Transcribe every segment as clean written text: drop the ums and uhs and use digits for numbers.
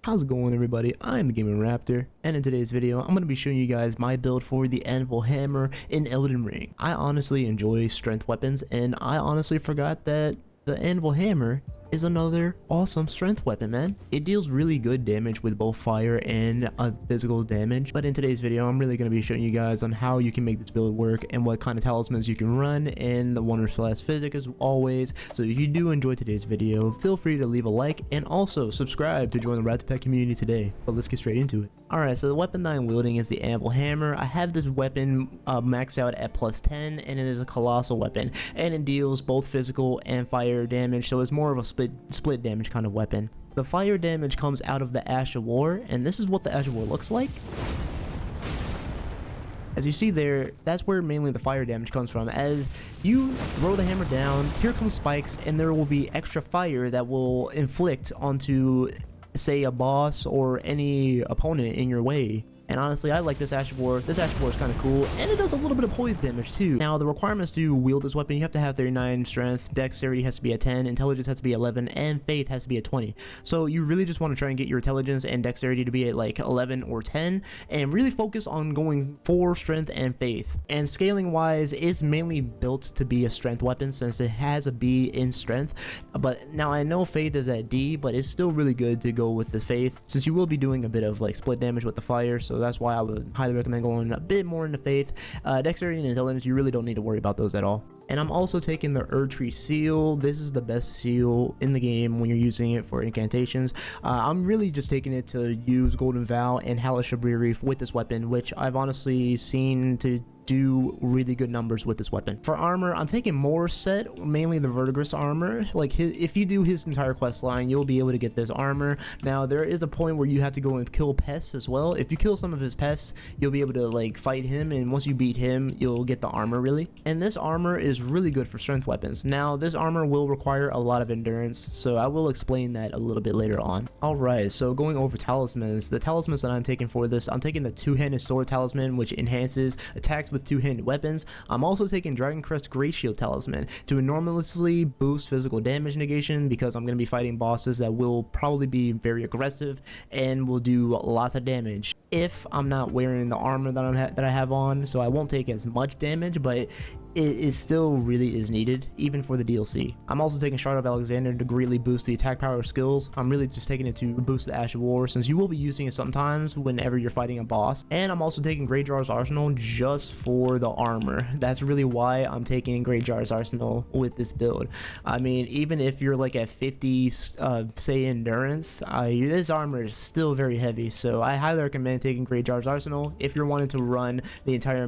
How's it going, everybody? I'm TheGamingRaptor, and in today's video, I'm going to be showing you guys my build for the Anvil Hammer in Elden Ring. I honestly enjoy strength weapons, and I honestly forgot that the Anvil Hammer is another awesome strength weapon, man. It deals really good damage with both fire and physical damage. But in today's video, I'm really going to be showing you guys on how you can make this build work and what kind of talismans you can run, and the wonder/slash physic as always. So if you do enjoy today's video, feel free to leave a like and also subscribe to join the Radhan Boss community today. But let's get straight into it. Alright, so the weapon that I'm wielding is the Anvil Hammer. I have this weapon maxed out at +10, and it is a colossal weapon, and it deals both physical and fire damage, so it's more of a split damage kind of weapon. The fire damage comes out of the Ash of War, and this is what the Ash of War looks like. As you see there, that's where mainly the fire damage comes from. As you throw the hammer down, here comes spikes, and there will be extra fire that will inflict onto, say, a boss or any opponent in your way. And honestly, I like this Ash of War. This Ash of War is kind of cool, and it does a little bit of poise damage too. Now, the requirements to wield this weapon, you have to have 39 strength, dexterity has to be at 10, intelligence has to be 11, and faith has to be at 20. So you really just want to try and get your intelligence and dexterity to be at like 11 or 10, and really focus on going for strength and faith. And scaling wise, it's mainly built to be a strength weapon since it has a B in strength. But now I know faith is at D, but it's still really good to go with the faith since you will be doing a bit of like split damage with the fire. So that's why I would highly recommend going a bit more into faith. Dexterity and intelligence, you really don't need to worry about those at all. And I'm also taking the Erdtree seal. This is the best seal in the game when you're using it for incantations. I'm really just taking it to use Golden Vow and Howl Shabriri with this weapon, which I've honestly seen to do really good numbers with this weapon. For armor, I'm taking more set, mainly the Verdigris armor. Like if you do his entire quest line, you'll be able to get this armor. Now there is a point where you have to go and kill pests as well. If you kill some of his pests, you'll be able to like fight him, and once you beat him, you'll get the armor really. And this armor is really good for strength weapons. Now this armor will require a lot of endurance, so I will explain that a little bit later on. Alright, so going over talismans, the talismans that I'm taking for this, I'm taking the two-handed sword talisman, which enhances attacks with two-handed weapons. I'm also taking Dragon Crest Great Shield talisman to enormously boost physical damage negation, because I'm going to be fighting bosses that will probably be very aggressive and will do lots of damage if I'm not wearing the armor that I have on. So I won't take as much damage, but it still really is needed even for the DLC. I'm also taking Shard of Alexander to greatly boost the attack power skills. I'm really just taking it to boost the Ash of War since you will be using it sometimes whenever you're fighting a boss. And I'm also taking Greatjar's Arsenal just for the armor. That's really why I'm taking Greatjar's Arsenal with this build. I mean, even if you're like at 50 say endurance, this armor is still very heavy, so I highly recommend taking Greatjar's Arsenal if you're wanting to run the entire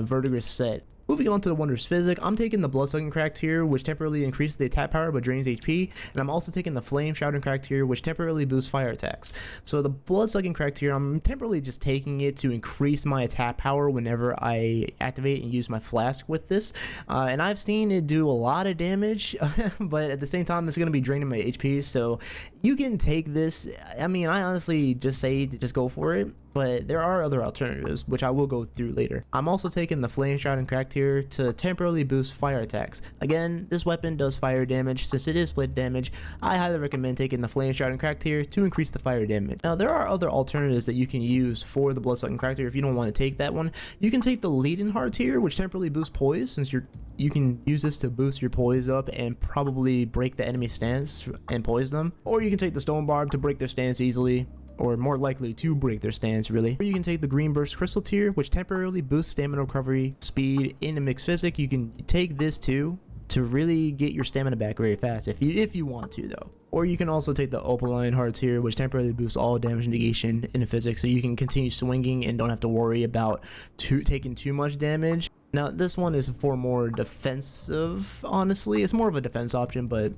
Verdigris set. Moving on to the Wondrous Physic, I'm taking the Bloodsucking Cracked here, which temporarily increases the attack power but drains HP, and I'm also taking the Flame Shrouding Cracked here, which temporarily boosts fire attacks. So the Bloodsucking Cracked here, I'm temporarily just taking it to increase my attack power whenever I activate and use my flask with this, and I've seen it do a lot of damage, but at the same time it's going to be draining my HP, so you can take this. I mean, I honestly just say to just go for it, but there are other alternatives, which I will go through later. I'm also taking the Flame Shrouding Cracked here to temporarily boost fire attacks. Again, this weapon does fire damage. Since it is split damage, I highly recommend taking the Flame Shrouding Cracked here to increase the fire damage. Now, there are other alternatives that you can use for the Bloodsucking Cracked here if you don't want to take that one. You can take the Leaden Heart here, which temporarily boosts poise, since you can use this to boost your poise up and probably break the enemy stance and poise them. Or you can take the Stone Barb to break their stance easily, or more likely to break their stance really. Or you can take the Green Burst Crystal tier, which temporarily boosts stamina recovery speed in a mixed physic. You can take this too to really get your stamina back very fast if you want to though. Or you can also take the Opaline Heart tier, which temporarily boosts all damage negation in a physic, so you can continue swinging and don't have to worry about taking too much damage. Now this one is for more defensive, honestly. It's more of a defense option, but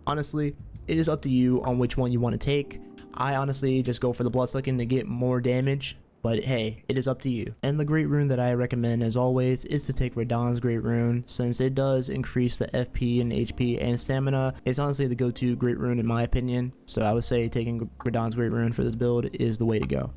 honestly it is up to you on which one you want to take. I honestly just go for the Bloodsucking to get more damage, but hey, it is up to you. And the Great Rune that I recommend as always is to take Radhan's Great Rune, since it does increase the FP and HP and stamina. It's honestly the go-to Great Rune in my opinion, so I would say taking Radhan's Great Rune for this build is the way to go.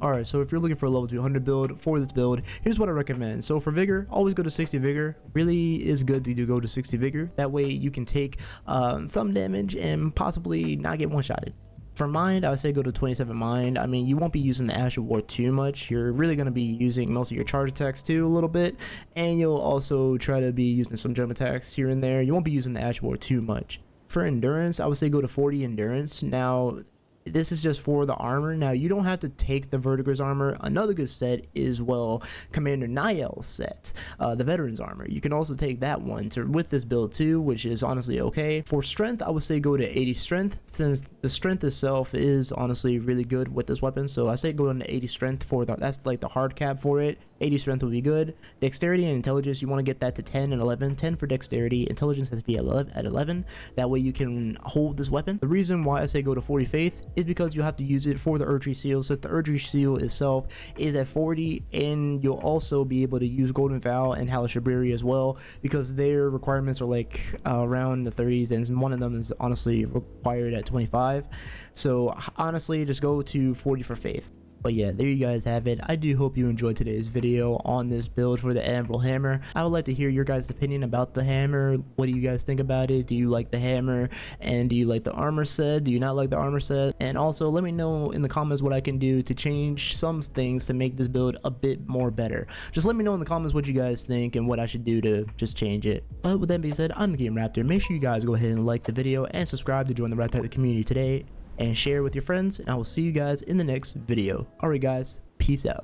Alright, so if you're looking for a level 200 build for this build, here's what I recommend. So for vigor, always go to 60 vigor. Really is good to go to 60 vigor. That way you can take some damage and possibly not get one-shotted. For mind, I would say go to 27 mind. I mean, you won't be using the Ash of War too much. You're really going to be using most of your charge attacks too a little bit, and you'll also try to be using some jump attacks here and there. You won't be using the Ash of War too much. For endurance, I would say go to 40 endurance. Now, this is just for the armor. Now, you don't have to take the Vertiger's armor. Another good set is, well, Commander Niall's set, the Veteran's armor. You can also take that one with this build too, which is honestly okay. For strength, I would say go to 80 strength, since the strength itself is honestly really good with this weapon. So I say go into 80 strength for that's like the hard cap for it. 80 strength will be good. Dexterity and intelligence, you want to get that to 10 and 11. 10 for dexterity, intelligence has to be at 11. That way you can hold this weapon. The reason why I say go to 40 faith is because you'll have to use it for the Erdtree seal. So the Erdtree seal itself is at 40, and you'll also be able to use Golden Vow and Howl Shabriri as well, because their requirements are like around the 30s, and one of them is honestly required at 25. So honestly, just go to 40 for faith. But yeah, there you guys have it. I do hope you enjoyed today's video on this build for the Anvil Hammer. I would like to hear your guys' opinion about the hammer. What do you guys think about it? Do you like the hammer? And do you like the armor set? Do you not like the armor set? And also let me know in the comments what I can do to change some things to make this build a bit more better. Just let me know in the comments what you guys think and what I should do to just change it. But with that being said, I'm TheGamingRaptor. Make sure you guys go ahead and like the video and subscribe to join the Red Panther community today, and share with your friends, and I will see you guys in the next video. Alright guys, peace out.